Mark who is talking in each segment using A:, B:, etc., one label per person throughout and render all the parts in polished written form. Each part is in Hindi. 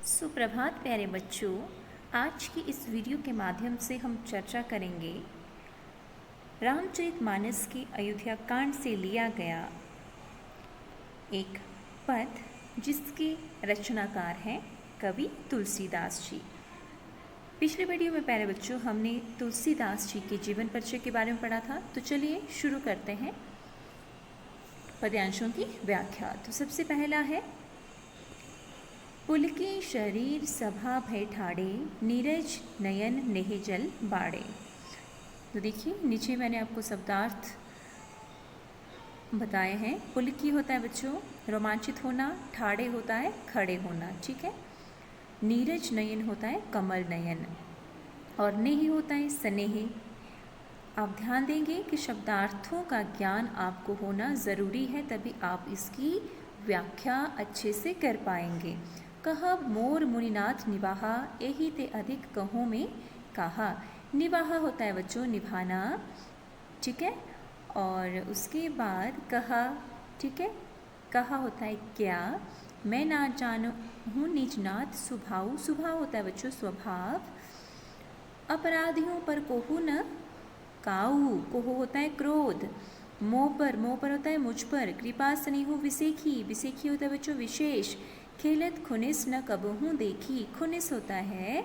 A: सुप्रभात प्यारे बच्चों। आज की इस वीडियो के माध्यम से हम चर्चा करेंगे रामचरितमानस की अयोध्या कांड से लिया गया एक पद जिसके रचनाकार हैं कवि तुलसीदास जी। पिछले वीडियो में प्यारे बच्चों हमने तुलसीदास जी के जीवन परिचय के बारे में पढ़ा था, तो चलिए शुरू करते हैं पद्यांशों की व्याख्या। तो सबसे पहला है, पुलके शरीर सभा भय ठाड़े, नीरज नयन नेह जल बाड़े। तो देखिए नीचे मैंने आपको शब्दार्थ बताए हैं। पुलकी होता है बच्चों रोमांचित होना, ठाड़े होता है खड़े होना, ठीक है। नीरज नयन होता है कमल नयन, और नेह होता है स्नेह। आप ध्यान देंगे कि शब्दार्थों का ज्ञान आपको होना ज़रूरी है, तभी आप इसकी व्याख्या अच्छे से कर पाएंगे। कहा मोर मुनिनाथ निवाहा, यही ते अधिक कहो में कहा। निवाहा होता है बच्चों निभाना, ठीक है। और उसके बाद कहा, ठीक है। कहा होता है क्या, मैं ना जानू हूँ निज नाथ स्वभाव। स्वभाव होता है बच्चों स्वभाव। अपराधियों पर कोहू न काहू, कोहू होता है क्रोध। मोह पर होता है मुझ पर। कृपा स्नेहु विसेखी, विसेखी होता है बच्चों विशेष। खेलत खुनिस न कबहूँ देखी, खुनिस होता है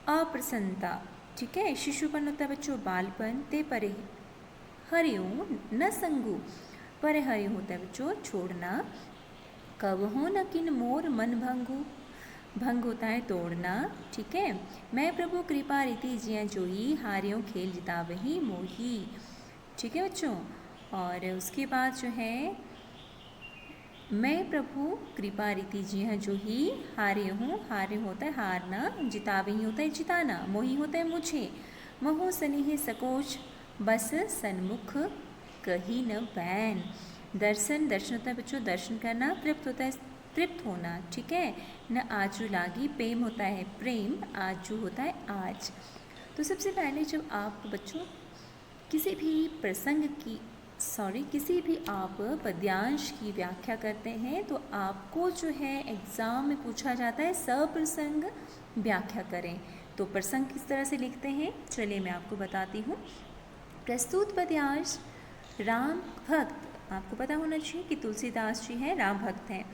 A: अप्रसन्नता, ठीक है। शिशुपन होता है बच्चों बालपन। ते परे हरिओ न संगु, परे हरिओ होता है बच्चों छोड़ना। कबहूँ न किन मोर मन भंगु, भंग होता है तोड़ना, ठीक है। मैं प्रभु कृपा रीति जिया जोई, हारियों खेल जितावही मोही, ठीक है बच्चों। और उसके बाद जो है, मैं प्रभु कृपा रीति जिया जो ही हारे हूँ। हारे होता है हारना, जितावही होता है जिताना, मोही होता है मुझे। मोह स्नेह सकोच बस सन्मुख, कही न बैन। दर्शन, दर्शन होता है बच्चों दर्शन करना। तृप्त होता है तृप्त होना, ठीक है। न आजू लागी, प्रेम होता है प्रेम, आजू होता है आज। तो सबसे पहले जब आप बच्चों किसी भी आप पद्यांश की व्याख्या करते हैं तो आपको जो है एग्ज़ाम में पूछा जाता है सप्रसंग व्याख्या करें। तो प्रसंग किस तरह से लिखते हैं चलिए मैं आपको बताती हूँ। प्रस्तुत पद्यांश राम भक्त, आपको पता होना चाहिए कि तुलसीदास जी हैं राम भक्त हैं।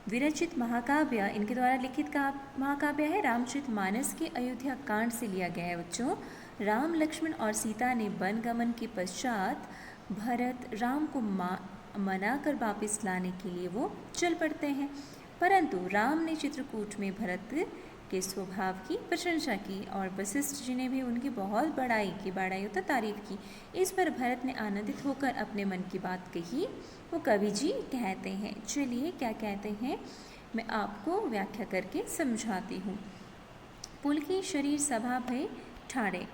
A: विरचित महाकाव्य, इनके द्वारा लिखित का महाकाव्य है रामचरितमानस के अयोध्या कांड से लिया गया है बच्चों। राम लक्ष्मण और सीता ने वन गमन के पश्चात भरत राम को मनाकर वापस लाने के लिए वो चल पड़ते हैं, परंतु राम ने चित्रकूट में भरत के स्वभाव की प्रशंसा की और वशिष्ठ जी ने भी उनकी बहुत बड़ाई की, बड़ाई होता तारीफ की। इस पर भरत ने आनंदित होकर अपने मन की बात कही। वो कवि जी कहते हैं, चलिए क्या कहते हैं मैं आपको व्याख्या करके समझाती हूँ। पुलकी शरीर सभा भय ठाड़े।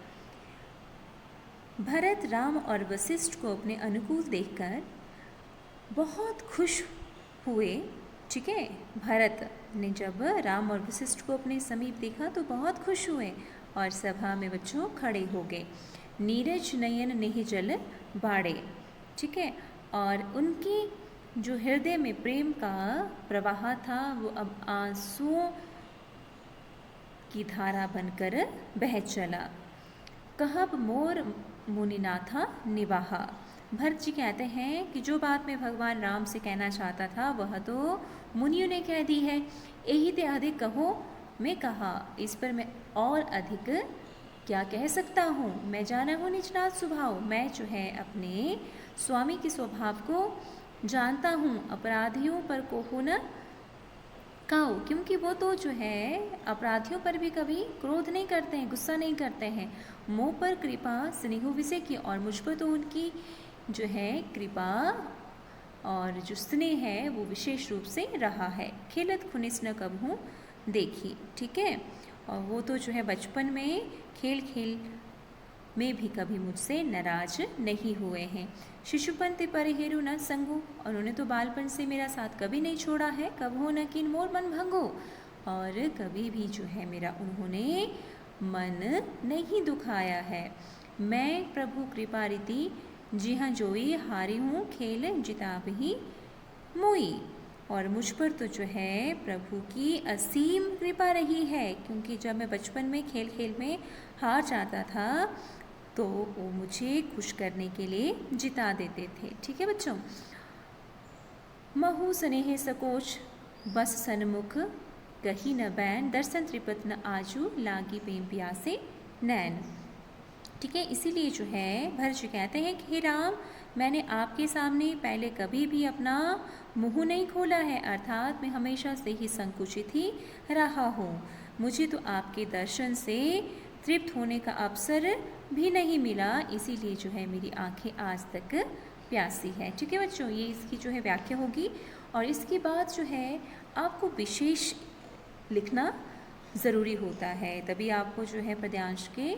A: भरत राम और वशिष्ठ को अपने अनुकूल देखकर बहुत खुश हुए, ठीक है। भरत ने जब राम और वशिष्ठ को अपने समीप देखा तो बहुत खुश हुए और सभा में बच्चों खड़े हो गए। नीरज नयन नेह जल बाड़े, ठीक है। और उनकी जो हृदय में प्रेम का प्रवाह था वो अब आंसुओं की धारा बनकर बह चला। कहब मोर मुनिनाथा निवाहा। भरत जी कहते हैं कि जो बात मैं भगवान राम से कहना चाहता था वह तो मुनियों ने कह दी है। यही ते अधिक कहो मैं कहा, इस पर मैं और अधिक क्या कह सकता हूँ। मैं जाना हूँ निजनाथ स्वभाव, मैं जो है अपने स्वामी के स्वभाव को जानता हूँ। अपराधियों पर कोहू न काऊ, क्योंकि वो तो जो है अपराधियों पर भी कभी क्रोध नहीं करते हैं, गुस्सा नहीं करते हैं। मोह पर कृपा स्नेहु विषय की, और मुझ पर तो उनकी जो है कृपा और जो स्नेह है वो विशेष रूप से रहा है। खेलत खुनिस न कबहूँ देखी, ठीक है। और वो तो जो है बचपन में खेल खेल में भी कभी मुझसे नाराज नहीं हुए हैं। शिशुपन ते परिहेरु न संगु, और उन्होंने तो बालपन से मेरा साथ कभी नहीं छोड़ा है। कबहू न किन मोर मन भंगो, और कभी भी जो है मेरा उन्होंने मन नहीं दुखाया है। मैं प्रभु कृपा रीति जी हाँ जोई, हारी हूँ खेल जितावही मोई। और मुझ पर तो जो है प्रभु की असीम कृपा रही है, क्योंकि जब मैं बचपन में खेल खेल में हार जाता था तो वो मुझे खुश करने के लिए जिता देते थे। ठीक है बच्चों। महु स्नेह सकोच बस सन्मुख, कही न बैन दर्शन त्रिपत न आजू, लागी प्रेम प्यासे नैन। ठीक है, इसीलिए जो है भरत जी कहते हैं कि हे राम, मैंने आपके सामने पहले कभी भी अपना मुंह नहीं खोला है, अर्थात मैं हमेशा से ही संकुचित ही रहा हूँ। मुझे तो आपके दर्शन से तृप्त होने का अवसर भी नहीं मिला, इसीलिए जो है मेरी आंखें आज तक प्यासी है। ठीक है बच्चों, ये इसकी जो है व्याख्या होगी। और इसके बाद जो है आपको विशेष लिखना ज़रूरी होता है, तभी आपको जो है पद्यांश के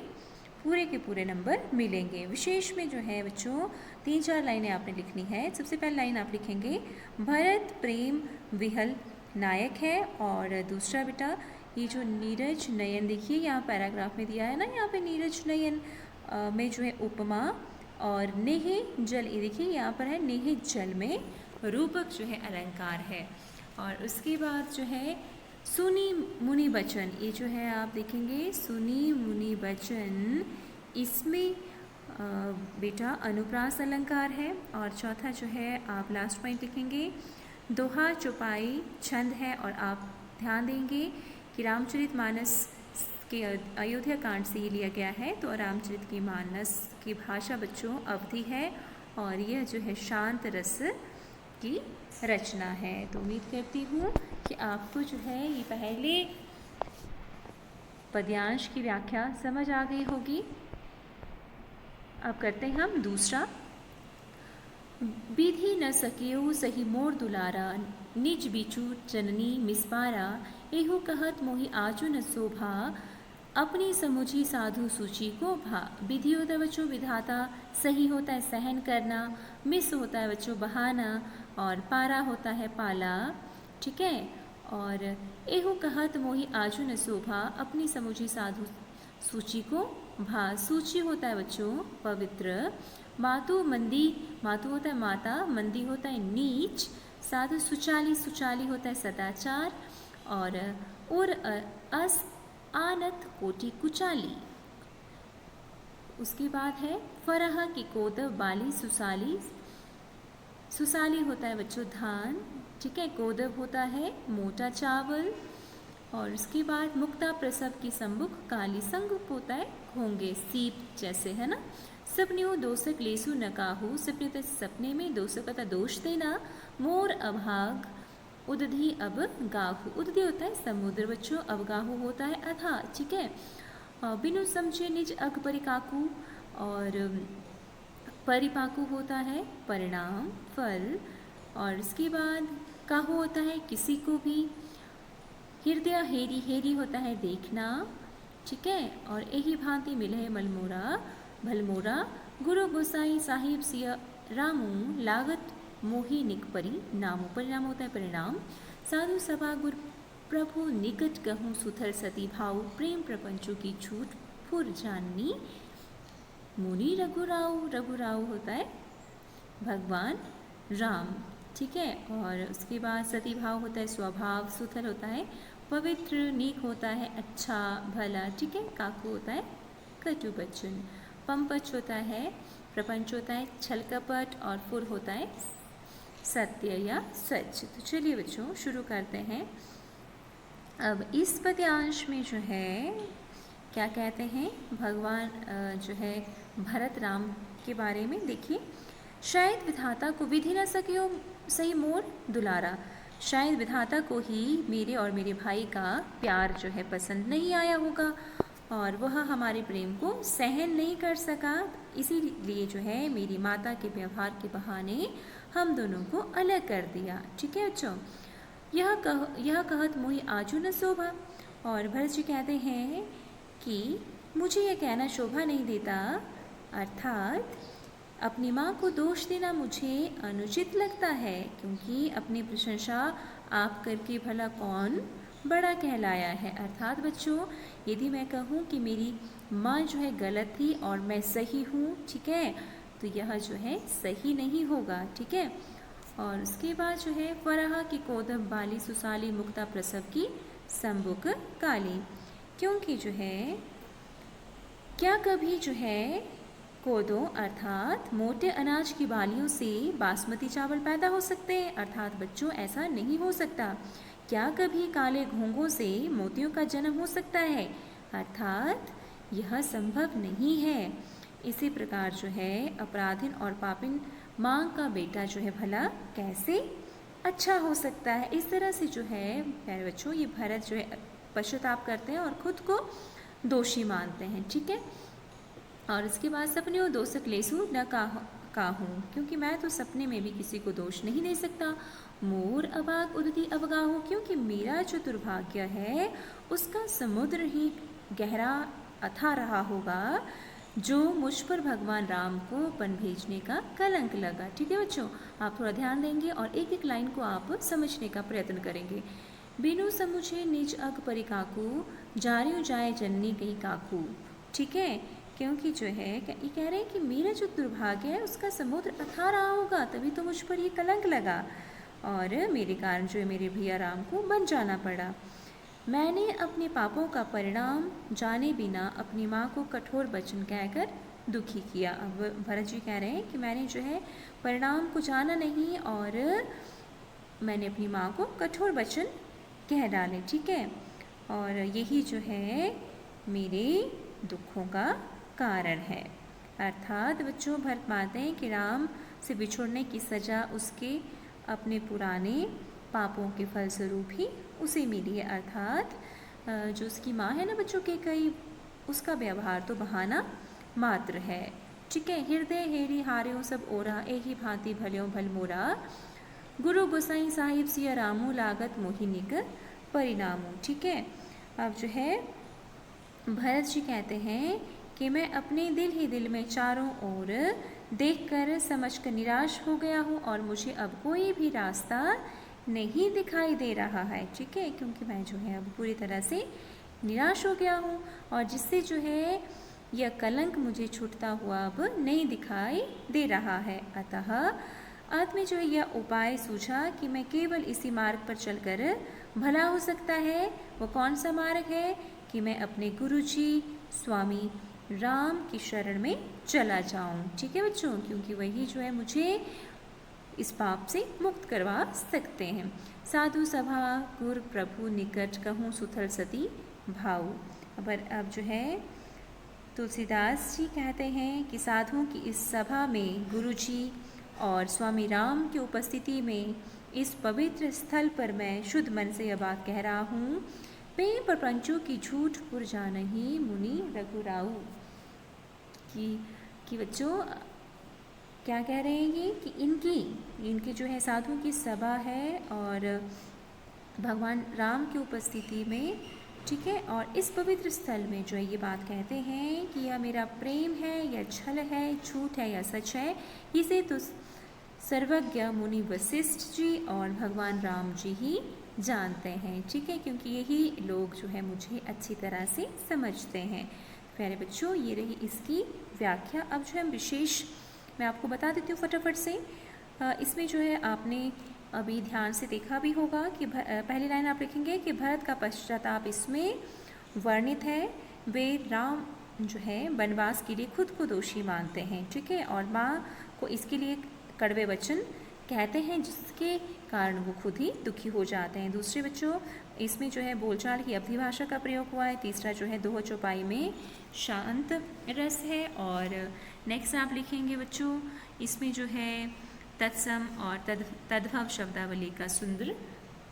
A: पूरे नंबर मिलेंगे। विशेष में जो है बच्चों 3-4 लाइनें आपने लिखनी है। सबसे पहले लाइन आप लिखेंगे भरत प्रेम विहल नायक है, और दूसरा बेटा ये जो नीरज नयन, देखिए यहाँ पैराग्राफ में दिया है ना, यहाँ पे नीरज नयन में जो है उपमा, और नेह जल, ये देखिए यहाँ पर है नेह जल में रूपक जो है अलंकार है। और उसके बाद जो है सुनी मुनि बचन, ये जो है आप देखेंगे सुनी मुनि बचन, इसमें बेटा अनुप्रास अलंकार है। और चौथा जो है आप लास्ट पॉइंट लिखेंगे दोहा चौपाई छंद है, और आप ध्यान देंगे कि रामचरितमानस के अयोध्या कांड से ये लिया गया है, तो रामचरित की मानस की भाषा बच्चों अवधि है, और यह जो है शांत रस की रचना है। तो उम्मीद करती हूँ कि आपको जो है ये पहले पद्यांश की व्याख्या समझ आ गई होगी। अब करते हैं हम दूसरा। विधि न सकियो सही मोर दुलारा, निज बिचू जननी मिसपारा, एहु कहत मोहि आजू न शोभा, अपनी समुझी साधु सूची को भा। विधि होता है बच्चों विधाता, सही होता है सहन करना, मिस होता है बच्चों बहाना, और पारा होता है पाला। ठीक है, और एहु कहत मोहि आजू न शोभा, अपनी समुझी साधु सूची को भा। सूची होता है बच्चों पवित्र, मातु मंदी, मातु होता है माता, मंदी होता है नीच, साधु सुचाली, सुचाली होता है सदाचार, और अस आनत कोटि कुचाली। उसके बाद है फरह की कोदव बाली सुसाली, सुसाली होता है बच्चों धान। ठीक है, कोदव होता है मोटा चावल, और उसके बाद मुक्ता प्रसव की संमुख काली, संग होता है घोंगे सीप जैसे, है ना। सपन्यों दोषक लेसु न काहू, सपने तो सपने में, दोषक का दोष देना, मोर अभाग उदधि अब गाहू, उदधि होता है समुद्र बच्चों, अब गाहू होता है अथा। ठीक है, बिनु समझे निज अग परिकाकू, और परिपाकू होता है परिणाम फल, और इसके बाद काहू होता है किसी को भी, हृदय हेरी, हेरी होता है देखना। ठीक है, और यही भांति मिले मलमोरा भलमोरा, गुरु गोसाई साहिब सिया रामू, लागत मोहि निकपरी नामो, परिणाम होता है परिणाम। साधु सभा गुर प्रभु निकट कहूँ सुथल सती भाव, प्रेम प्रपंचों की छूट फुर जाननी, मुनि रघुराव, रघुराव होता है भगवान राम। ठीक है, और उसके बाद सती भाव होता है स्वभाव, सुथल होता है पवित्र, नीक होता है अच्छा भला। ठीक है, काकू होता है कटु बचन, पंपच होता है प्रपंच होता है छल कपट, और फुर होता है सत्य या सच। तो चलिए बच्चों शुरू करते हैं। अब इस पद्यांश में जो है क्या कहते हैं, भगवान जो है भरत राम के बारे में देखिए। शायद विधाता को विधि न सकियो सही मोर दुलारा, शायद विधाता को ही मेरे और मेरे भाई का प्यार जो है पसंद नहीं आया होगा, और वह हमारे प्रेम को सहन नहीं कर सका, इसीलिए जो है मेरी माता के व्यवहार के बहाने हम दोनों को अलग कर दिया। ठीक है बच्चों, यह कहत मोहि आजू न शोभा, और भरत जी कहते हैं कि मुझे यह कहना शोभा नहीं देता, अर्थात अपनी माँ को दोष देना मुझे अनुचित लगता है, क्योंकि अपनी प्रशंसा आप करके भला कौन बड़ा कहलाया है। अर्थात बच्चों यदि मैं कहूँ कि मेरी माँ जो है गलत थी और मैं सही हूँ, ठीक है, तो यह जो है सही नहीं होगा। ठीक है, और उसके बाद जो है फरहा की कोदम बाली सुसाली मुक्ता प्रसव की संबुक काली। क्योंकि जो है क्या कभी जो है कोदों अर्थात मोटे अनाज की बालियों से बासमती चावल पैदा हो सकते हैं? अर्थात बच्चों ऐसा नहीं हो सकता। क्या कभी काले घोंघों से मोतियों का जन्म हो सकता है? अर्थात यह संभव नहीं है। इसी प्रकार जो है अपराधिन और पापिन माँ का बेटा जो है भला कैसे अच्छा हो सकता है? इस तरह से जो है प्यारे बच्चों ये भरत जो है पश्चाताप करते हैं और खुद को दोषी मानते हैं। ठीक है। और इसके बाद सपने दोषक लेसु न काहूँ, क्योंकि मैं तो सपने में भी किसी को दोष नहीं दे सकता। मोर अबाक उदती अवगाहू, क्योंकि मेरा जो दुर्भाग्य है उसका समुद्र ही गहरा अथाह रहा होगा, जो मुझ पर भगवान राम को पन भेजने का कलंक लगा। ठीक है बच्चों, आप थोड़ा ध्यान देंगे और एक एक लाइन को आप समझने का प्रयत्न करेंगे। बिनु समुझे निज अग परिकाकू, जारियो जाए जननी कहीं काकू। ठीक है, क्योंकि जो है ये कह रहे हैं कि मेरा जो दुर्भाग्य है उसका समुद्र अथाह रहा होगा, तभी तो मुझ पर ये कलंक लगा और मेरे कारण जो है मेरे भैया राम को बन जाना पड़ा। मैंने अपने पापों का परिणाम जाने बिना अपनी माँ को कठोर वचन कहकर दुखी किया। अब भरत जी कह रहे हैं कि मैंने जो है परिणाम को जाना नहीं और मैंने अपनी माँ को कठोर वचन कह डाले। ठीक है, और यही जो है मेरे दुखों का कारण है। अर्थात बच्चों भरत मानते हैं कि राम से बिछुड़ने की सज़ा उसके अपने पुराने पापों के फलस्वरूप ही उसे मिली है। अर्थात जो उसकी माँ है ना बच्चों के कई, उसका व्यवहार तो बहाना मात्र है। ठीक है, हृदय हेरी हार्यों सब ओरा, एही भांति भल्यों भल मोरा, गुरु गोसाई साहिब सिया रामू लागत मोहिनिक परिणामों। ठीक है, अब जो है भरत जी कहते हैं कि मैं अपने दिल ही दिल में चारों ओर देखकर समझकर निराश हो गया हूँ और मुझे अब कोई भी रास्ता नहीं दिखाई दे रहा है। ठीक है, क्योंकि मैं जो है अब पूरी तरह से निराश हो गया हूँ और जिससे जो है यह कलंक मुझे छूटता हुआ अब नहीं दिखाई दे रहा है। अतः अंत में जो है यह उपाय सूझा कि मैं केवल इसी मार्ग पर चलकर भला हो सकता है। वो कौन सा मार्ग है? कि मैं अपने गुरुजी स्वामी राम की शरण में चला जाऊं। ठीक है बच्चों, क्योंकि वही जो है मुझे इस पाप से मुक्त करवा सकते हैं। साधु सभा गुर प्रभु निकट कहूँ सुथल सती भाऊ। अब जो है तुलसीदास जी कहते हैं कि साधुओं की इस सभा में गुरुजी और स्वामी राम की उपस्थिति में इस पवित्र स्थल पर मैं शुद्ध मन से यह बात कह रहा हूँ, प्रेम प्रपंचों की झूठ पुर जानही मुनि रघुराऊ। कि बच्चों क्या कह रहे हैं ये कि इनकी जो है साधुओं की सभा है और भगवान राम की उपस्थिति में, ठीक है, और इस पवित्र स्थल में जो है ये बात कहते हैं कि यह मेरा प्रेम है या छल है, झूठ है या सच है, इसे तो सर्वज्ञ मुनि वशिष्ठ जी और भगवान राम जी ही जानते हैं। ठीक है, क्योंकि यही लोग जो है मुझे अच्छी तरह से समझते हैं। प्यारे बच्चों, ये रही इसकी व्याख्या। अब जो है विशेष मैं आपको बता देती हूँ फटाफट से। इसमें जो है आपने अभी ध्यान से देखा भी होगा कि पहली लाइन आप लिखेंगे कि भरत का पश्चाताप इसमें वर्णित है। वे राम जो है वनवास के लिए खुद को दोषी मानते हैं, ठीक है, और माँ को इसके लिए कड़वे वचन कहते हैं जिसके कारण वो खुद ही दुखी हो जाते हैं। दूसरे बच्चों इसमें जो है बोलचाल की अवधि भाषा का प्रयोग हुआ है। तीसरा जो है दोह चौपाई में शांत रस है। और नेक्स्ट आप लिखेंगे बच्चों इसमें जो है तत्सम और तद्भव शब्दावली का सुंदर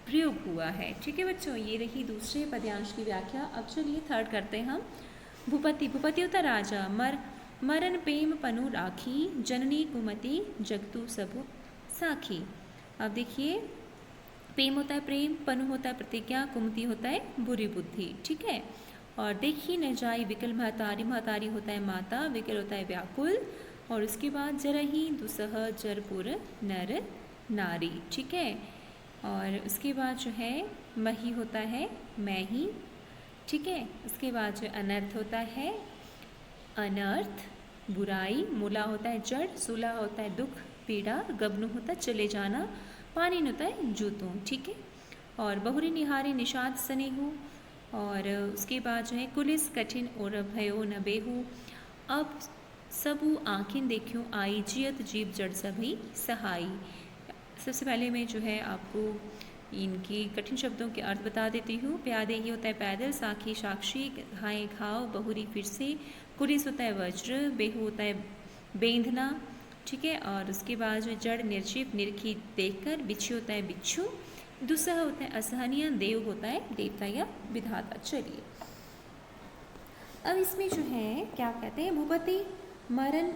A: प्रयोग हुआ है। ठीक है बच्चों, ये रही दूसरे पद्यांश की व्याख्या। अब चलिए थर्ड करते हैं हम। भूपति भूपति होता राजा, मरन प्रेम पनु राखी, जननी कुमति जगतु सबु साखी। अब देखिए प्रेम होता है प्रेम, पनु होता है प्रतिज्ञा, कुमति होता है बुरी बुद्धि। ठीक है, और देखी न जाई विकल महतारी, महतारी होता है माता, विकल होता है व्याकुल, और उसके बाद जरही दुसह जरपुर नर नारी। ठीक है, और उसके बाद जो है मही होता है मैं ही। ठीक है, उसके बाद जो अनर्थ होता है अनर्थ बुराई, मूला होता है जड़, सूला होता है दुख पीड़ा, गबनु होता है चले जाना, पानी होता है जूतों, ठीक है। और बहुरी निहारी निषाद स्नेहु, और उसके बाद जो है कुलिस कठिन और भयो न बेहू। अब सबू आँखें देखूं आई, जियत जीव जड़ सभी सहाई। सबसे पहले मैं जो है आपको इनकी कठिन शब्दों के अर्थ बता देती हूँ। प्यादे ही होता है पैदल, साखी साक्षी, घाए घाव, बहुरी फिर से, कुलिस होता है वज्र, बेहू होता है बेंधना, ठीक है। और उसके बाद जो जड़ निर्जीव निरखी देखकर, बिच्छू होता है बिच्छू, दुस्सह होता है असहनीय, देव होता है देवता या विधाता। चलिए अब इसमें जो है क्या कहते हैं, भूपति मरण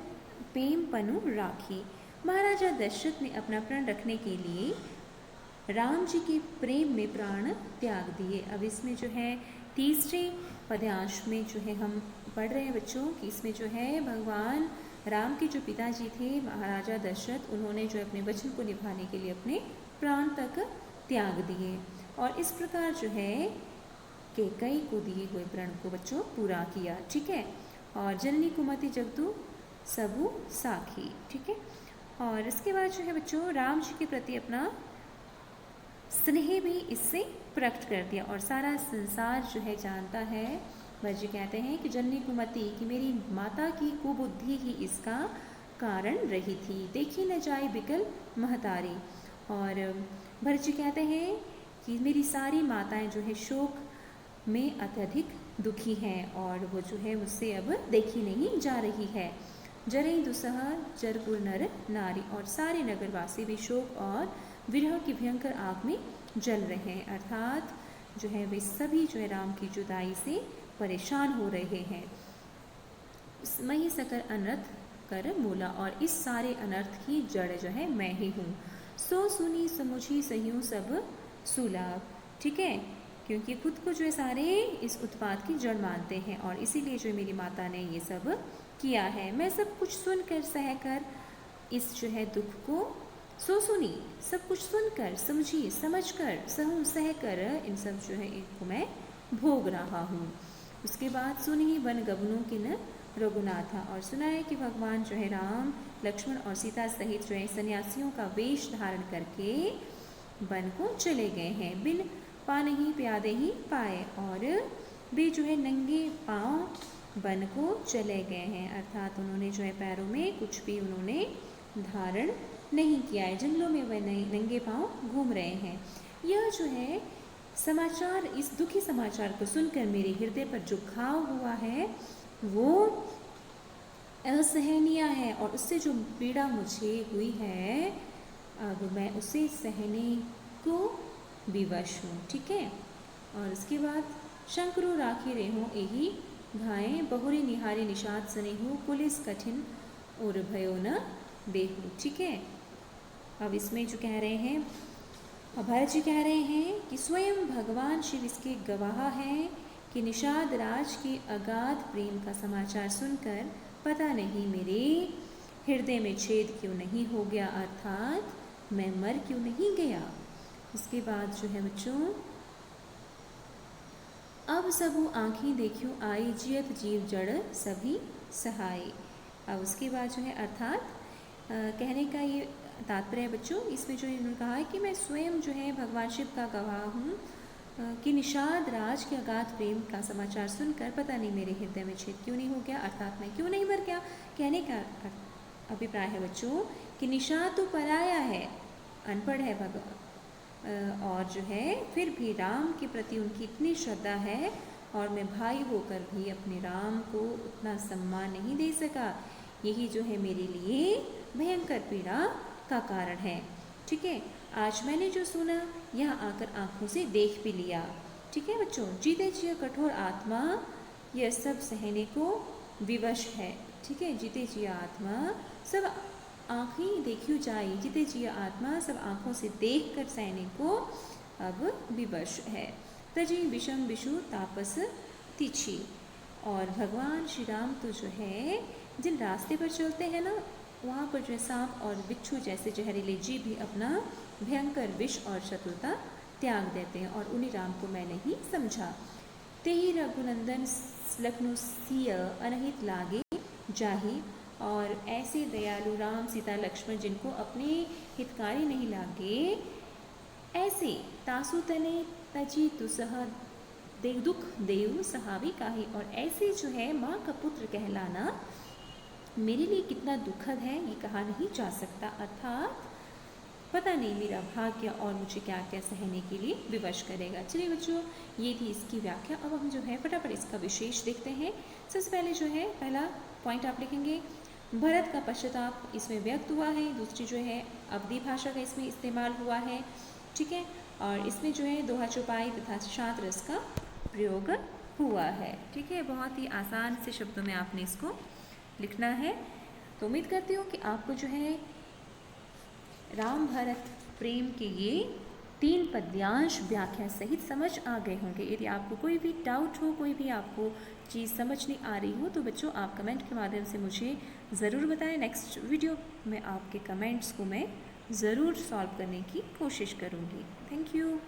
A: प्रेम पनु राखी। महाराजा दशरथ ने अपना प्राण रखने के लिए राम जी के प्रेम में प्राण त्याग दिए। अब इसमें जो है तीसरे पद्यांश में जो है हम पढ़ रहे हैं बच्चों कि इसमें जो है भगवान राम के जो पिताजी थे महाराजा दशरथ, उन्होंने जो अपने वचन को निभाने के लिए अपने प्राण तक त्याग दिए और इस प्रकार जो है कैकेयी को दिए हुए प्रण को बच्चों पूरा किया, ठीक है। और जननी कुमति जगदू सबू साखी, ठीक है। और इसके बाद जो है बच्चों राम जी के प्रति अपना स्नेह भी इससे प्रकट कर दिया और सारा संसार जो है जानता है। भरत जी कहते हैं कि जननी कुमति कि मेरी माता की कुबुद्धि ही इसका कारण रही थी, देखी न जाए बिकल महतारी। और भरत जी कहते हैं कि मेरी सारी माताएं जो है शोक में अत्यधिक दुखी हैं और वो जो है मुझसे अब देखी नहीं जा रही है। जरई दुसह जरपुर नर नारी, और सारे नगरवासी भी शोक और विरह की भयंकर आग में जल रहे हैं, अर्थात जो है वे सभी जो है राम की जुदाई से परेशान हो रहे हैं। मही सकर अनर्थ कर मूला, और इस सारे अनर्थ की जड़ जो है मैं ही हूँ। सो सुनी समुझी सह्यूं सब सुलाभ, ठीक है, क्योंकि खुद को जो है सारे इस उत्पात की जड़ मानते हैं और इसीलिए जो मेरी माता ने ये सब किया है। मैं सब कुछ सुनकर सहकर इस जो है दुख को सो सुनी, सब कुछ सुनकर समझी समझकर सहूँ सहकर इन सब जो है इनको मैं भोग रहा हूँ। उसके बाद सुनी वन गबनों किन रघुनाथा, और सुना है कि भगवान जो है राम लक्ष्मण और सीता सहित जो है सन्यासियों का वेश धारण करके वन को चले गए हैं। बिन पान ही प्यादे ही पाए, और वे जो है नंगे पाँव वन को चले गए हैं, अर्थात उन्होंने जो है पैरों में कुछ भी उन्होंने धारण नहीं किया है, जंगलों में वह नंगे पाँव घूम रहे हैं। यह जो है समाचार, इस दुखी समाचार को सुनकर मेरे हृदय पर जो घाव हुआ है वो असहनीय है और उससे जो पीड़ा मुझे हुई है अब मैं उसे सहने को विवश हूँ, ठीक है। और उसके बाद शंकरो राखी रेहो यही घाए, बहुरी निहारी निषाद स्नेहु, पुलिस कठिन और भयो न बेहू, ठीक है। अब इसमें जो कह रहे हैं भरत जी कह रहे हैं कि स्वयं भगवान शिव इसके गवाह हैं कि निषाद राज के अगाध प्रेम का समाचार सुनकर पता नहीं मेरे हृदय में छेद क्यों नहीं हो गया, अर्थात मैं मर क्यों नहीं गया। इसके बाद जो है बच्चों अब सबू आँखें देखूं आई, जियत जीव जड़ सभी सहाय। अब उसके बाद जो है अर्थात कहने का ये तात्पर्य है बच्चों, इसमें जो इन्होंने कहा है कि मैं स्वयं जो है भगवान शिव का गवाह हूँ कि निषाद राज के अगाध प्रेम का समाचार सुनकर पता नहीं मेरे हृदय में छेद क्यों नहीं हो गया, अर्थात मैं क्यों नहीं मर गया। कहने का अभिप्राय है बच्चों कि निषाद तो पराया है, अनपढ़ है भगवान, और जो है फिर भी राम के प्रति उनकी इतनी श्रद्धा है और मैं भाई होकर भी अपने राम को उतना सम्मान नहीं दे सका, यही जो है मेरे लिए भयंकर पीड़ा का कारण है, ठीक है। आज मैंने जो सुना यहाँ आकर आँखों से देख भी लिया, ठीक है बच्चों। जीते जी कठोर आत्मा यह सब सहने को विवश है, ठीक है। जीते जी आत्मा सब आँखें देखी जाए, जीते जी आत्मा सब आँखों से देख कर सहने को अब विवश है। तजी विषम विषु तापस तिछी, और भगवान श्री राम तो जो है जिन रास्ते पर चलते हैं ना वहाँ पर जो है सांप और बिच्छू जैसे जहरीले जीव भी अपना भयंकर विष और शत्रुता त्याग देते हैं और उन्हीं राम को मैं नहीं समझा। ते ही रघुनंदन लखनु सिय अनहित लागे जाहि, और ऐसे दयालु राम सीता लक्ष्मण जिनको अपने हितकारी नहीं लागे, ऐसे तासु तने तजी तुसह दुख देव सहावी काहे। और ऐसे जो है माँ का पुत्र कहलाना मेरे लिए कितना दुखद है ये कहा नहीं जा सकता। अर्थात पता नहीं मेरा भाग्य और मुझे क्या क्या सहने के लिए विवश करेगा। चलिए बच्चों, ये थी इसकी व्याख्या। अब हम जो है फटाफट इसका विशेष देखते हैं। सबसे पहले जो है पहला पॉइंट आप लिखेंगे, भरत का पश्चाताप इसमें व्यक्त हुआ है। दूसरी जो है अवधी भाषा का इसमें इस्तेमाल हुआ है, ठीक है। और इसमें जो है दोहा चौपाई तथा शांत रस का प्रयोग हुआ है, ठीक है। बहुत ही आसान से शब्दों में आपने इसको लिखना है। तो उम्मीद करती हूँ कि आपको जो है राम भरत प्रेम के ये 3 पद्यांश व्याख्या सहित समझ आ गए होंगे। यदि आपको कोई भी डाउट हो, कोई भी आपको चीज़ समझ नहीं आ रही हो, तो बच्चों आप कमेंट के माध्यम से मुझे ज़रूर बताएं। नेक्स्ट वीडियो में आपके कमेंट्स को मैं ज़रूर सॉल्व करने की कोशिश करूँगी। Thank you.